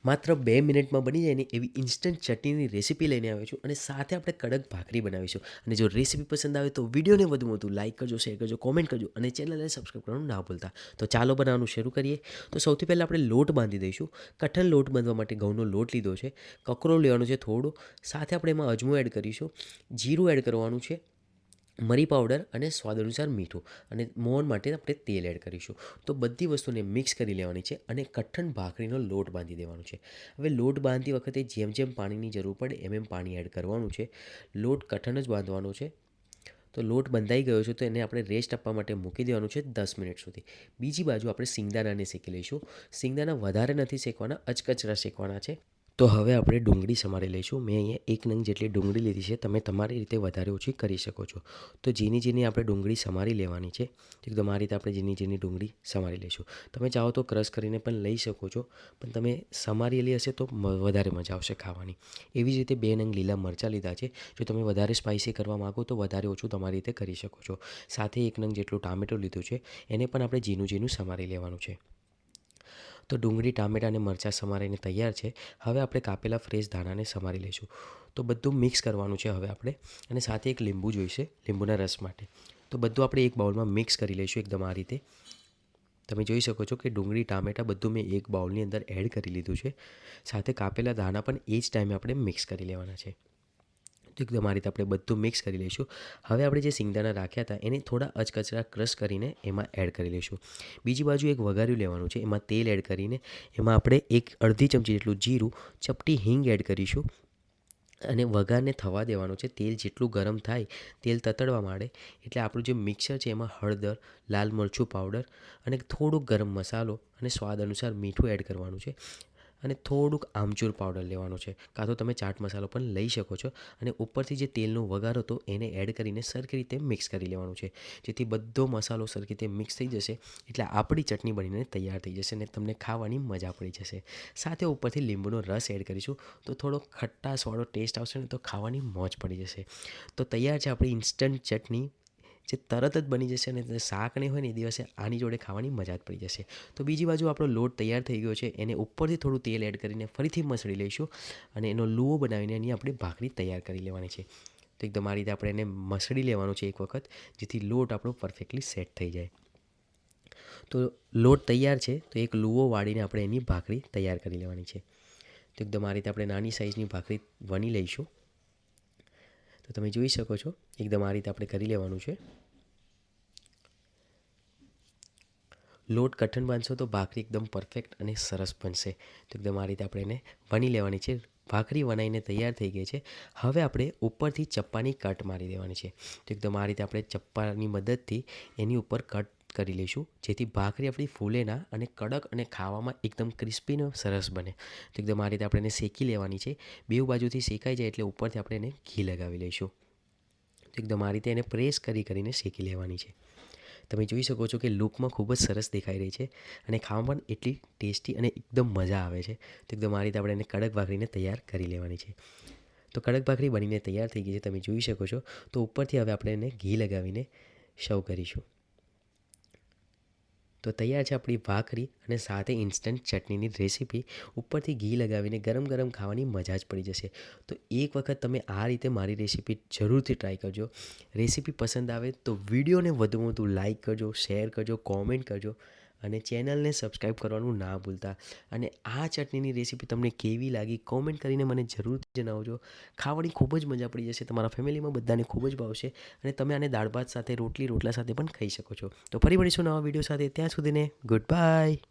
માત્ર 2 મિનિટમાં બની જાય ને એવી ઇન્સ્ટન્ટ ચટણીની રેસીપી લઈને આવ્યો છું અને સાથે આપણે કડક ભાખરી બનાવીશું. અને જો રેસીપી પસંદ આવે તો વિડીયોને વધુમાં વધુ લાઇક કરજો, શેર કરજો, કોમેન્ટ કરજો અને ચેનલને સબસ્ક્રાઈબ કરવાનું ના ભૂલતા. તો ચાલો બનાવવાનું શરૂ કરીએ. તો સૌથી પહેલાં આપણે લોટ બાંધી દઈશું. કઠણ લોટ બાંધવા માટે ઘઉંનો લોટ લીધો છે, કકરો લેવાનો છે થોડો, સાથે આપણે એમાં અજમો એડ કરીશું, જીરું એડ કરવાનું છે, મરી પાવડર અને સ્વાદ અનુસાર મીઠું, અને મોહન માટે આપણે તેલ એડ કરીશું. તો બધી વસ્તુને મિક્સ કરી લેવાની છે અને કઠણ ભાખરીનો લોટ બાંધી દેવાનો છે. હવે લોટ બાંધતી વખતે જેમ જેમ પાણીની જરૂર પડે એમ પાણી એડ કરવાનું છે. લોટ કઠણ જ બાંધવાનો છે. તો લોટ બંધાઈ ગયો છે તો એને આપણે રેસ્ટ આપવા માટે મૂકી દેવાનું છે 10 મિનિટ સુધી. બીજી બાજુ આપણે સિંગદાણાને શેકી લઈશું. સિંગદાણા વધારે નથી શેકવાના, અચકચરા શેકવાના છે. તો હવે આપણે ડુંગળી સમારી લઈશું. મેં અહીંયા 1 નંગ જેટલી ડુંગળી લીધી છે. તમે તમારી રીતે વધારે ઓછી કરી શકો છો. તો ઝીણી ઝીણી આપણે ડુંગળી સમારી લેવાની છે. એકદમ આ રીતે આપણે ઝીણી ઝીણી ડુંગળી સમારી લઈશું. તમે ચાહો તો ક્રશ કરીને પણ લઈ શકો છો, પણ તમે સમારેલી હશે તો વધારે મજા આવશે ખાવાની. એવી જ રીતે 2 નંગ લીલા મરચાં લીધા છે. જો તમે વધારે સ્પાઇસી કરવા માગો તો વધારે ઓછું તમારી રીતે કરી શકો છો. સાથે 1 નંગ જેટલું ટામેટું લીધું છે. એને પણ આપણે ઝીણું ઝીણું સમારી લેવાનું છે. તો ડુંગળી, ટામેટાં અને મરચાં સમારીને તૈયાર છે. હવે આપણે કાપેલા ફ્રેશ ધાણાને સમારી લઈશું. તો બધું મિક્સ કરવાનું છે હવે આપણે, અને સાથે એક લીંબુ જોઈશે લીંબુના રસ માટે. તો બધું આપણે એક બાઉલમાં મિક્સ કરી લઈશું એકદમ આ રીતે. તમે જોઈ શકો છો કે ડુંગળી, ટામેટાં બધું મેં એક બાઉલની અંદર એડ કરી લીધું છે. સાથે કાપેલા ધાણા પણ એ જ ટાઈમે આપણે મિક્સ કરી લેવાના છે. તો એકદમ આ રીતે આપણે બધું મિક્સ કરી લઈશું. હવે આપણે જે સિંગદાણા રાખ્યા હતા એને થોડા અચકચરા ક્રશ કરીને એમાં એડ કરી લઈશું. બીજી બાજુ એક વઘાર્યું લેવાનું છે. એમાં તેલ એડ કરીને એમાં આપણે અડધી ચમચી જેટલું જીરું, ચપટી હિંગ એડ કરીશું અને વઘારને થવા દેવાનું છે. તેલ જેટલું ગરમ થાય, તેલ તતડવા માંડે એટલે આપણું જે મિક્સર છે એમાં હળદર, લાલ મરચું પાવડર અને થોડુંક ગરમ મસાલો અને સ્વાદ અનુસાર મીઠું એડ કરવાનું છે. અને થોડુંક આમચૂર પાવડર લેવાનું છે, કાં તો તમે ચાટ મસાલો પણ લઈ શકો છો. અને ઉપરથી જે તેલનો વઘાર હતો એને એડ કરીને સરખી રીતે મિક્સ કરી લેવાનું છે, જેથી બધો મસાલો સરખી રીતે મિક્સ થઈ જશે એટલે આપણી ચટણી બનીને તૈયાર થઈ જશે અને તમને ખાવાની મજા પડી જશે. સાથે ઉપરથી લીંબુનો રસ એડ કરીશું તો થોડો ખટ્ટાશવાળો ટેસ્ટ આવશે ને તો ખાવાની મોજ પડી જશે. તો તૈયાર છે આપણી ઇન્સ્ટન્ટ ચટણી, જે તરત જ બની જશે અને શાક નહીં હોય ને એ દિવસે આની જોડે ખાવાની મજા જ પડી જશે. તો બીજી બાજુ આપણો લોટ તૈયાર થઈ ગયો છે. એને ઉપરથી થોડું તેલ એડ કરીને ફરીથી મસળી લઈશું અને એનો લુઓ બનાવીને એની આપણી ભાખરી તૈયાર કરી લેવાની છે. તો એકદમ આ રીતે આપણે એને મસળી લેવાનું છે એક વખત, જેથી લોટ આપણો પરફેક્ટલી સેટ થઈ જાય. તો લોટ તૈયાર છે તો એક લુઓ વાળીને આપણે એની ભાખરી તૈયાર કરી લેવાની છે. તો એકદમ આ રીતે આપણે નાની સાઇઝની ભાખરી વણી લઈશું. તો તમે જોઈ શકો છો એકદમ આ રીતે આપણે કરી લેવાનું છે. લોટ કઠણ બાંધશો તો ભાખરી એકદમ પરફેક્ટ અને સરસ બનશે. તો એકદમ આ રીતે આપણે એને વણી લેવાની છે. ભાખરી વણાઈને તૈયાર થઈ ગઈ છે. હવે આપણે ઉપરથી ચપ્પાની કટ મારી દેવાની છે. તો એકદમ આ રીતે આપણે ચપ્પાની મદદથી એની ઉપર કટ કરી લઈશું, જેથી ભાખરી આપણી ફૂલે ના અને કડક અને ખાવામાં એકદમ ક્રિસ્પી અને સરસ બને. તો એકદમ આ રીતે આપણે એને શેકી લેવાની છે. બેઉ બાજુથી શેકાઈ જાય એટલે ઉપરથી આપણે એને ઘી લગાવી લઈશું. તો એકદમ આ રીતે એને પ્રેસ કરીને શેકી લેવાની છે. તમે જોઈ શકો છો કે લુકમાં ખૂબ જ સરસ દેખાઈ રહી છે અને ખાવામાં પણ એટલી ટેસ્ટી અને એકદમ મજા આવે છે. તો એકદમ આ રીતે આપણે એને કડક ભાખરીને તૈયાર કરી લેવાની છે. તો કડક ભાખરી બનીને તૈયાર થઈ ગઈ છે, તમે જોઈ શકો છો. તો ઉપરથી હવે આપણે એને ઘી લગાવીને સર્વ કરીશું. તો તૈયાર છે આપણી ભાખરી અને સાથે ઇન્સ્ટન્ટ ચટણીની રેસીપી. ઉપરથી ઘી લગાવીને ગરમ ગરમ ખાવાની મજા જ પડી જશે. તો એક વખત તમે આ રીતે મારી રેસીપી જરૂરથી ટ્રાય કરજો. રેસીપી પસંદ આવે તો વિડીયોને વધુમાં વધુ લાઇક કરજો, શેર કરજો, કોમેન્ટ કરજો અને ચેનલને સબસ્ક્રાઈબ કરવાનું ના ભૂલતા. અને આ ચટણીની રેસીપી તમને કેવી લાગી કોમેન્ટ કરીને મને જરૂરથી જણાવજો. ખાવાની ખૂબ જ મજા પડી જશે, તમારા ફેમિલીમાં બધાને ખૂબ જ ભાવશે અને તમે આને દાળ ભાત સાથે, રોટલા સાથે પણ ખાઈ શકો છો. તો ફરી મળીશું નવા વિડીયો સાથે. ત્યાં સુધીને ગુડ બાય.